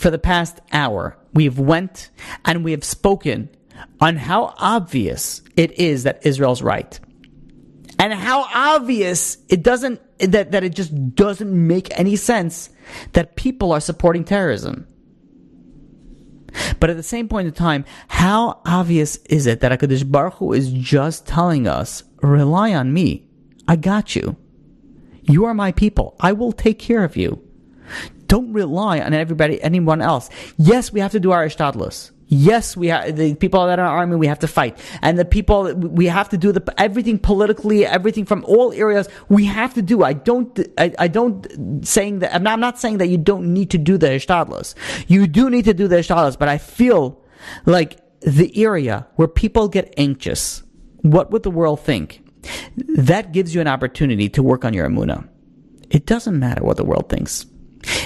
for the past hour, we've went and we have spoken on how obvious it is that Israel's right. And how obvious it doesn't, that it just doesn't make any sense that people are supporting terrorism. But at the same point in time, how obvious is it that HaKadosh Baruch Hu is just telling us, rely on me. I got you. You are my people. I will take care of you. Don't rely on anyone else. Yes, we have to do our ishtadlus. Yes, the people that are in our army, we have to fight. And the people, we have to do everything politically, everything from all areas, we have to do. I'm not saying that you don't need to do the ishtadlus. You do need to do the ishtadlus, but I feel like the area where people get anxious, what would the world think? That gives you an opportunity to work on your emunah. It doesn't matter what the world thinks.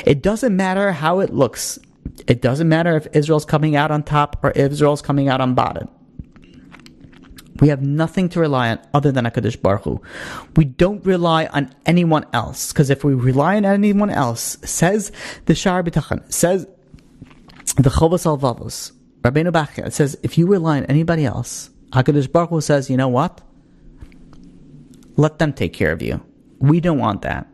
It doesn't matter how it looks. It doesn't matter if Israel's coming out on top or Israel's coming out on bottom. We have nothing to rely on other than HaKadosh Baruch Hu. We don't rely on anyone else, because if we rely on anyone else, says the Sha'ar B'tachon, says the Chovos Halevavos, Rabbeinu Bachya, it says, if you rely on anybody else, HaKadosh Baruch Hu says, you know what? Let them take care of you. We don't want that.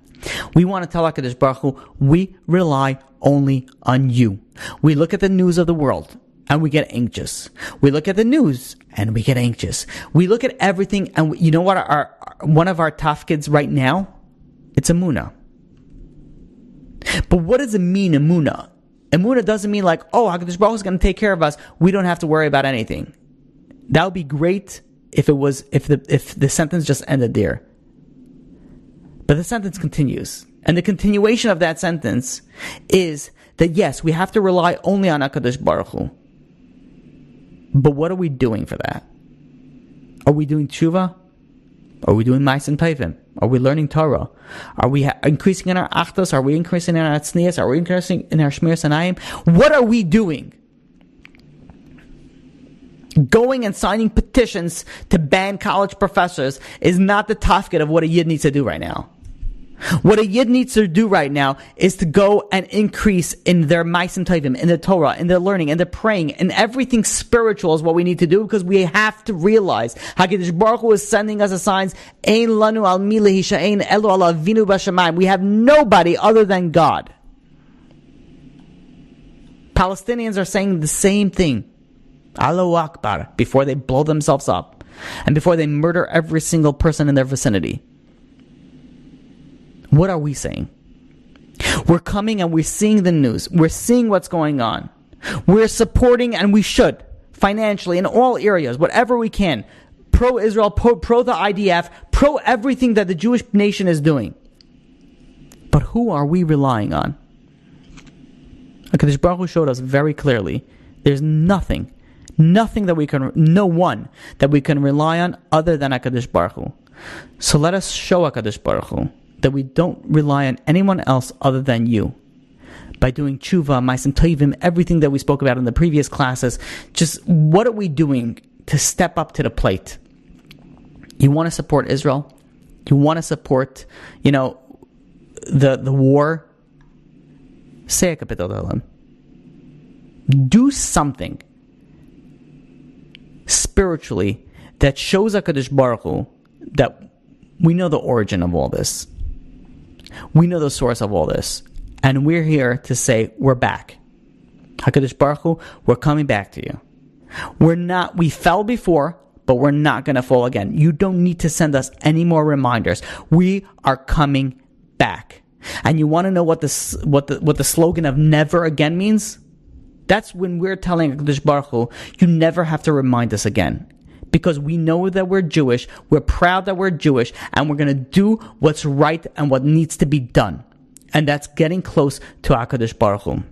We want to tell HaKadosh Baruch Hu, we rely only on you. We look at the news of the world and we get anxious. We look at the news and we get anxious. We look at everything, and you know what? One of our tafkids right now, it's emunah. But what does it mean, emunah? Emunah doesn't mean like, oh, HaKadosh Baruch Hu is going to take care of us. We don't have to worry about anything. That would be great if the sentence just ended there. But the sentence continues. And the continuation of that sentence is that yes, we have to rely only on HaKadosh Baruch Hu. But what are we doing for that? Are we doing tshuva? Are we doing ma'asim tovim? Are we learning Torah? Are we increasing in our achdus? Are we increasing in our tznius? Are we increasing in our shmiras hanayim? What are we doing? Going and signing petitions to ban college professors is not the tafkid of what a yid needs to do right now. What a yid needs to do right now is to go and increase in their ma'asim tovim, in their Torah, in their learning, in their praying, and everything spiritual is what we need to do, because we have to realize HaKadosh Baruch Hu is sending us a signs. Ein lanu al mi lehishayin elo al avinu b'shamayim. We have nobody other than God. Palestinians are saying the same thing. Allahu Akbar, before they blow themselves up and before they murder every single person in their vicinity. What are we saying? We're coming and we're seeing the news. We're seeing what's going on. We're supporting, and we should, financially, in all areas, whatever we can. Pro-Israel, pro the IDF, pro everything that the Jewish nation is doing. But who are we relying on? HaKadosh Baruch Hu showed us very clearly, there's nothing that we can, no one that we can rely on other than HaKadosh Baruch Hu. So let us show HaKadosh Baruch Hu that we don't rely on anyone else other than you. By doing tshuva, ma'asim tovim, everything that we spoke about in the previous classes, just what are we doing to step up to the plate? You want to support Israel? You want to support, the war? Say a kapitel d'olam. Do something spiritually that shows HaKadosh Baruch Hu that we know the origin of all this. We know the source of all this. And we're here to say, we're back. HaKadosh Baruch Hu, we're coming back to you. We fell before, but we're not going to fall again. You don't need to send us any more reminders. We are coming back. And you want to know what the slogan of never again means? That's when we're telling HaKadosh Baruch Hu, you never have to remind us again. Because we know that we're Jewish, we're proud that we're Jewish, and we're going to do what's right and what needs to be done. And that's getting close to HaKadosh Baruch Hu.